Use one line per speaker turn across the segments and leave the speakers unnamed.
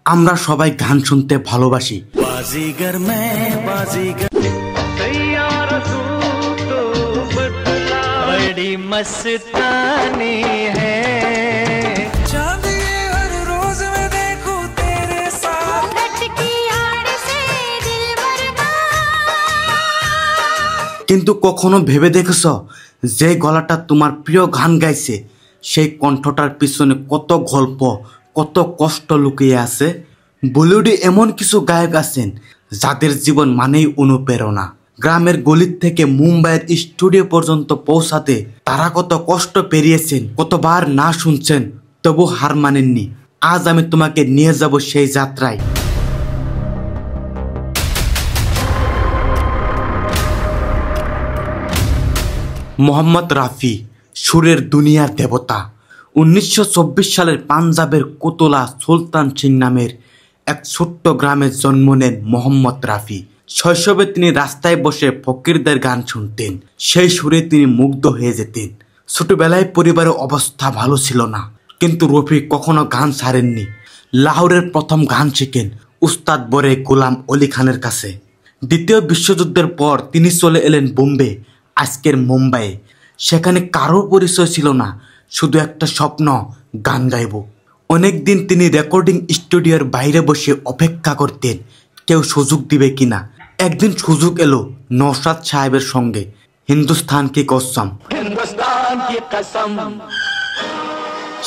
আমরা সবাই গান শুনতে ভালোবাসি।
बाजीगर मैं बाजीगर बड़ी मस्तानी है चांद ये हर रोज मैं देखूं तेरे साथ की आड़ से दिल भरना।
কিন্তু কখনো ভেবে দেখেছ যে গলাটা তোমার প্রিয় গান গাইছে সেই কণ্ঠটার পিছনে কত গল্প কত কষ্ট লুকিয়ে আছে? বলিউডে এমন কিছু গায়ক আছেন যাদের জীবন মানেই অনুপ্রেরণা। গ্রামের গলি থেকে মুম্বাইয়ের স্টুডিও পর্যন্ত পৌঁছাতে তারা কত কষ্ট পেরিয়েছেন, কতবার না শুনছেন, তবু হার মানেননি। আজ আমি তোমাকে নিয়ে যাব সেই যাত্রায়। মোহাম্মদ রাফি, সুরের দুনিয়ার দেবতা। 1924 সালের পাঞ্জাবের কোতলা সুলতান সিং নামের এক ছোট্ট গ্রামে জন্ম নেন মোহাম্মদ রাফি। শৈশবে তিনি রাস্তায় বসে ফকিরদের গান শুনতেন, সেই সুরে তিনি মুগ্ধ হয়ে যেতেন। ছোটবেলায় পরিবারের অবস্থা ভালো ছিল না, কিন্তু রফি কখনো গান ছাড়েননি। লাহোরের প্রথম গান শিখেন উস্তাদ বরে গোলাম অলি খানের কাছে। দ্বিতীয় বিশ্বযুদ্ধের পর তিনি চলে এলেন বোম্বে, আজকের মুম্বাইয়ে। সেখানে কারো পরিচয় ছিল না, শুধু একটা স্বপ্ন, গান গাইব। অনেকদিন তিনি রেকর্ডিং স্টুডিওর বাইরে বসে অপেক্ষা করতেন কেউ সুযোগ দিবে কিনা। একদিন সুযোগ এলো নওশাদ সাহেবের সঙ্গে, হিন্দুস্তান কি কসম।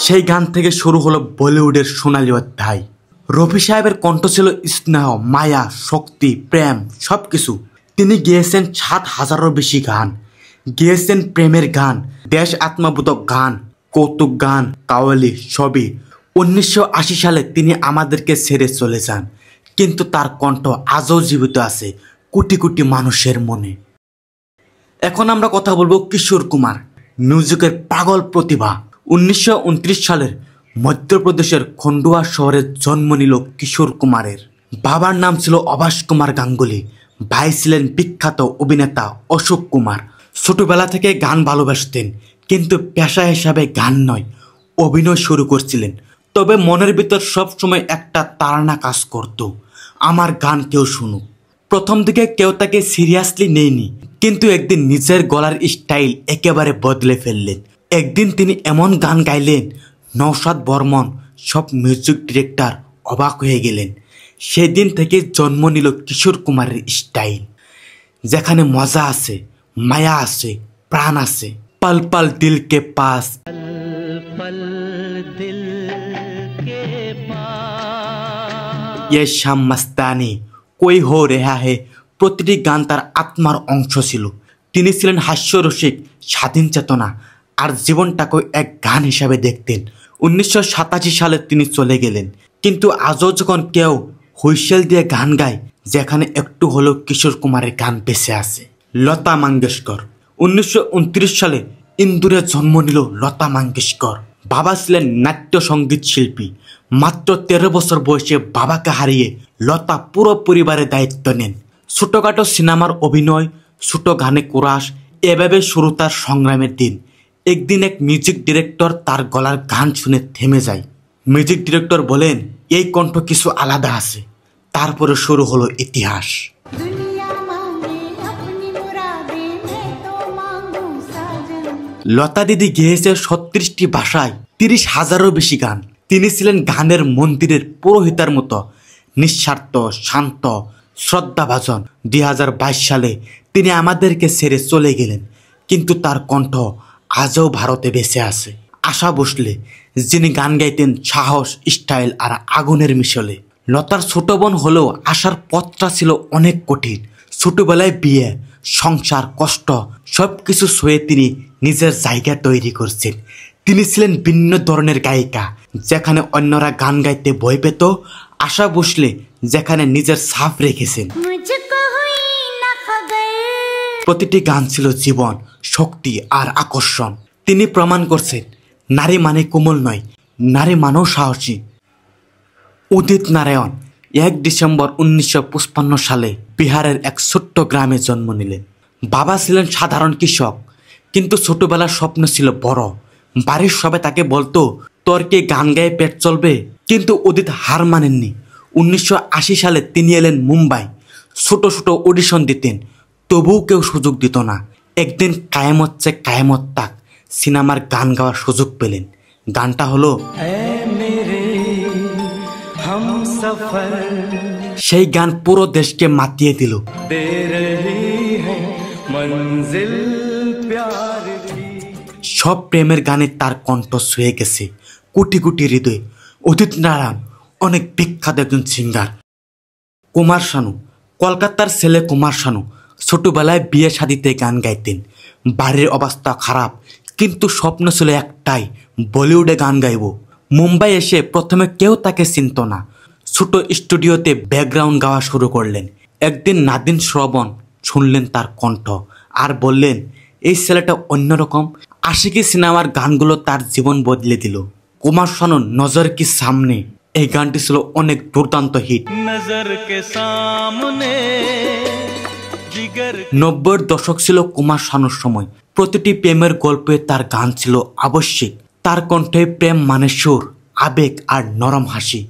সেই গান থেকে শুরু হলো বলিউডের সোনালী অধ্যায়। রফি সাহেবের কণ্ঠ ছিল স্নেহ, মায়া, শক্তি, প্রেম, সবকিছু। তিনি গেয়েছেন 7,000-এরও বেশি গান, গেয়েছেন প্রেমের গান, দেশ আত্মবোধক গান, কৌতুক গান, কাওয়ালি, সবই। 1980 সালে তিনি আমাদেরকে ছেড়ে চলে যান, কিন্তু তার কণ্ঠ আজও জীবিত আছে কোটি কোটি মানুষের মনে। এখন আমরা কথা বলবো কিশোর কুমার, মিউজিকের পাগল প্রতিভা। 1929 সালের মধ্যপ্রদেশের খন্ডুয়া শহরে জন্ম নিল কিশোর কুমারের। বাবার নাম ছিল অভাস কুমার গাঙ্গুলি, ভাই ছিলেন বিখ্যাত অভিনেতা অশোক কুমার। ছোটবেলা থেকে গান ভালোবাসতেন, কিন্তু পেশা হিসাবে গান নয়, অভিনয় শুরু করছিলেন। তবে মনের ভিতর সবসময় একটা তাড়না কাজ করত, আমার গান কেউ শুনুক। প্রথম দিকে কেউ তাকে সিরিয়াসলি নেয়নি, কিন্তু একদিন নিজের গলার স্টাইল একেবারে বদলে ফেললেন। একদিন তিনি এমন গান গাইলেন, নওশাদ বর্মন সব মিউজিক ডিরেক্টর অবাক হয়ে গেলেন। সেদিন থেকে জন্ম নিল কিশোর কুমারের স্টাইল, যেখানে মজা আছে, মায়া আছে, প্রাণ আছে। পল পল দিল কে পাস,
पल दिल के पास,
ये शाम मस्तानी, कोई हो रहा है, প্রতিটি গান তার আত্মার অংশ ছিল। তিনি ছিলেন হাস্যরসিক, স্বাধীন চেতনা, আর জীবনটাকে এক গান হিসাবে দেখতেন। 1987 সালে তিনি চলে গেলেন, কিন্তু আজও যখন কেউ হুইসেল দিয়ে গান গায়, যেখানে একটু হলেও কিশোর কুমারের গান বেঁচে আছে। লতা মঙ্গেশকর, 1929 সালে ইন্দোরে জন্ম নিল লতা মঙ্গেশকর। বাবা ছিলেন নাট্য সঙ্গীত শিল্পী। মাত্র 13 বছর বয়সে বাবাকে হারিয়ে লতা পুরো পরিবারের দায়িত্ব নেন। ছোটখাটো সিনেমার অভিনয়, ছোট গানে কোরাস, এভাবে শুরু তার সংগ্রামের দিন। একদিন এক মিউজিক ডিরেক্টর তার গলার গান শুনে থেমে যায়। মিউজিক ডিরেক্টর বলেন, এই কণ্ঠ কিছু আলাদা আছে। তারপরে শুরু হলো ইতিহাস। লতা দিদি গেয়েছে 36টি ভাষায়, 30,000-এরও বেশি গান। তিনি ছিলেন গানের মন্দিরের পুরোহিতার মতো, নিঃস্বার্থ, শান্ত, শ্রদ্ধাভাজন। 2022 সালে তিনি আমাদেরকে ছেড়ে চলে গেলেন, কিন্তু তার কণ্ঠ আজও ভারতে বেঁচে আছে। আশা ভোসলে, যিনি গান গাইতেন সাহস, স্টাইল আর আগুনের মিশলে। লতার ছোট বোন হলেও আসার পথটা ছিল অনেক কঠিন। ছোটবেলায় বিয়ে, সংসার, কষ্ট সব কিছু সয়ে তিনি নিজের জায়গা তৈরি করছেন। তিনি ছিলেন ভিন্ন ধরনের গায়িকা, যেখানে অন্যরা গান গাইতে ভয় পেত, আশা ভোসলে যেখানে নিজের ছাপ রেখেছেন। প্রতিটি গান ছিল জীবন, শক্তি আর আকর্ষণ। তিনি প্রমাণ করছেন নারী মানে কোমল নয়, নারী মানেও সাহসী। উদিত নারায়ণ 1 ডিসেম্বর 1955 সালে বিহারের এক ছোট্ট গ্রামে জন্ম নিলেন। বাবা ছিলেন সাধারণ কৃষক, কিন্তু ছোটবেলার স্বপ্ন ছিল বড়। বাড়ির সবাই তাকে বলতো, তোর কি গান গায়ে পেট চলবে? কিন্তু উদিত হার মানেননি। 1980 সালে তিনি এলেন মুম্বাই। ছোট ছোট অডিশন দিতেন, তবুও কেউ সুযোগ দিত না। একদিন কায়েমত সে কায়েমত তাক সিনেমার গান গাওয়ার সুযোগ পেলেন। গানটা হলো সেই গান পুরো দেশকে মাতিয়ে দিল। সব প্রেমের গানে তার কণ্ঠ ছুঁয়ে গেছে কোটি কোটি হৃদয়। উদিত নারায়ণ অনেক বিখ্যাত একজন সিঙ্গার। কুমার শানু, কলকাতার ছেলে কুমার শানু ছোটবেলায় বিয়ে শাদিতে গান গাইতেন। বাড়ির অবস্থা খারাপ, কিন্তু স্বপ্ন ছিল একটাই, বলিউডে গান গাইব। মুম্বাই এসে প্রথমে কেউ তাকে চিনত না। ছোট স্টুডিওতে ব্যাকগ্রাউন্ড গাওয়া শুরু করলেন। একদিন নাদিন শ্রবণ শুনলেন তার কণ্ঠ আর বললেন, এই ছেলেটা অন্যরকম। আশিকি সিনেমার গানগুলো তার জীবন বদলে দিল। কুমার শানুর নজর কি সামনে এই গানটি ছিল অনেক দুর্দান্ত হিট। 90-এর দশক ছিল কুমার শানুর সময়। প্রতিটি প্রেমের গল্পে তার গান ছিল আবশ্যিক। তার কণ্ঠে প্রেম মানে সুর, আবেগ আর নরম হাসি।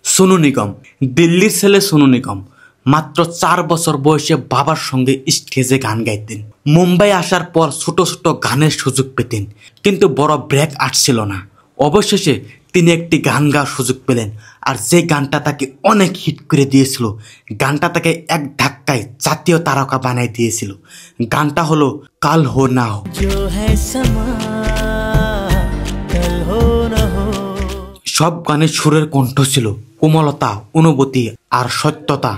সোনু নিগম, দিল্লির ছেলে সোনু নিগম মাত্র 4 বছর বয়সে বাবার সঙ্গে স্টেজে গান গাইতেন। মুম্বাই আসার পর ছোট ছোট গানের সুযোগ পেতেন, কিন্তু বড় ব্রেক আসছিল না। অবশেষে তিনি একটি গান গাওয়ার সুযোগ পেলেন, আর যে গানটা তাকে অনেক হিট করে দিয়েছিল। গানটা তাকে এক ধাক্কায় জাতীয় তারকা বানিয়ে দিয়েছিল। গানটা হলো কাল হো না হো। সব গানের সুরের কণ্ঠ ছিল কোমলতা, অনুভূতি আর সত্যতা।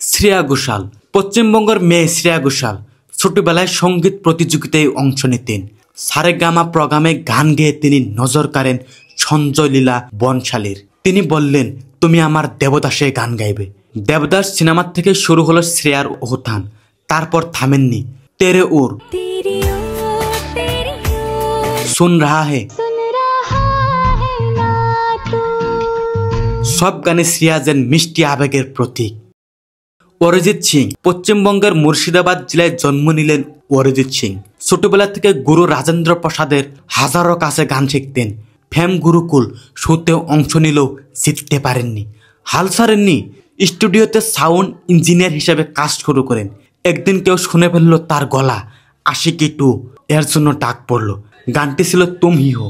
শ্রেয়া ঘোষাল, পশ্চিমবঙ্গের মেয়ে শ্রেয়া ঘোষাল ছোটবেলায় সঙ্গীত প্রতিযোগিতায় অংশ নিতেন। সারেগামা প্রোগ্রামে গান গেয়ে তিনি নজর কাড়েন সঞ্জয় লীলা বনশালীর। তিনি বললেন, তুমি আমার দেবদাসে গান গাইবে। দেবদাস সিনেমার থেকে শুরু হলো শ্রেয়ার উত্থান, তারপর থামেননি। তেরে ওর, সুন রাহা হে, সব গানে শ্রেয়া যেন মিষ্টি আবেগের প্রতীক। অরিজিৎ সিং, পশ্চিমবঙ্গের মুর্শিদাবাদ জেলায় জন্ম নিলেন অরিজিৎ সিং। ছোটবেলা থেকে গুরু রাজেন্দ্র প্রসাদের হাজারো কাছে গান শিখতেন। ফেম গুরুকুল শোতেও অংশ নিলেও জিততে পারেননি, হাল ছাড়েননি। স্টুডিওতে সাউন্ড ইঞ্জিনিয়ার হিসেবে কাজ শুরু করেন। একদিন কেউ শুনে ফেললো তার গলা, আশিকি 2 এর জন্য ডাক পড়লো। গানটি ছিল তুম হি হো।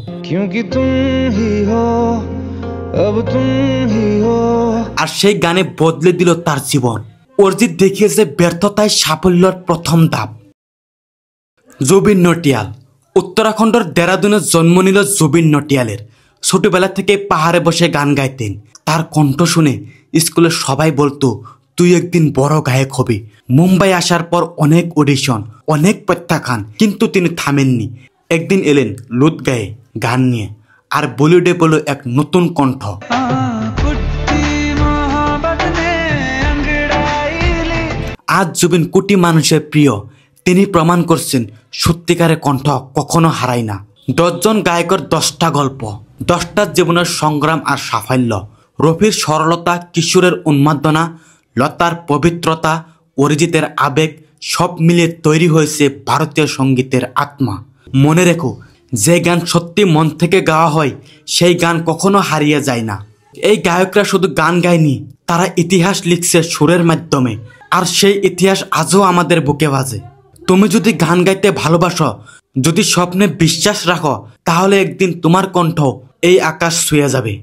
আর সেই গানে বদলে দিল তার জীবন। অরিজিৎ দেখিয়েছে ব্যর্থতায় সাফল্যের প্রথম ধাপ। জুবিন নটিয়াল, উত্তরাখণ্ডের দেরাদুনে জন্ম নিল জুবিন নটিয়ালের। ছোটবেলা থেকে পাহাড়ে বসে গান গাইতেন। তার কণ্ঠ শুনে স্কুলের সবাই বলতো, তুই একদিন বড় গায়ক হবি। মুম্বাই আসার পর অনেক অডিশন, অনেক প্রত্যাখ্যান, কিন্তু তিনি থামেননি। একদিন এলেন লুত গায়ে গান নিয়ে, আর বলিউডে বলল এক নতুন কণ্ঠ। আজ জুবিন কোটি মানুষের প্রিয়। তিনি প্রমাণ করছেন সত্যিকারের কণ্ঠ কখনো হারায় না। 10 জন গায়কের 10টা গল্প, 10টা জীবনের সংগ্রাম আর সাফল্য। রফির সরলতা, কিশোরের উন্মাদনা, লতার পবিত্রতা, অরিজিতের আবেগ, সব মিলিয়ে তৈরি হয়েছে ভারতীয় সঙ্গীতের আত্মা। মনে রেখো, যে গান সত্যি মন থেকে গাওয়া হয় সেই গান কখনো হারিয়ে যায় না। এই গায়করা শুধু গান গায়নি, তারা ইতিহাস লিখছে সুরের মাধ্যমে, আর সেই ইতিহাস আজও আমাদের বুকে বাজে। তুমি যদি গান গাইতে ভালোবাসো, যদি স্বপ্নে বিশ্বাস রাখো, তাহলে একদিন তোমার কণ্ঠ এই আকাশ ছুঁয়ে যাবে।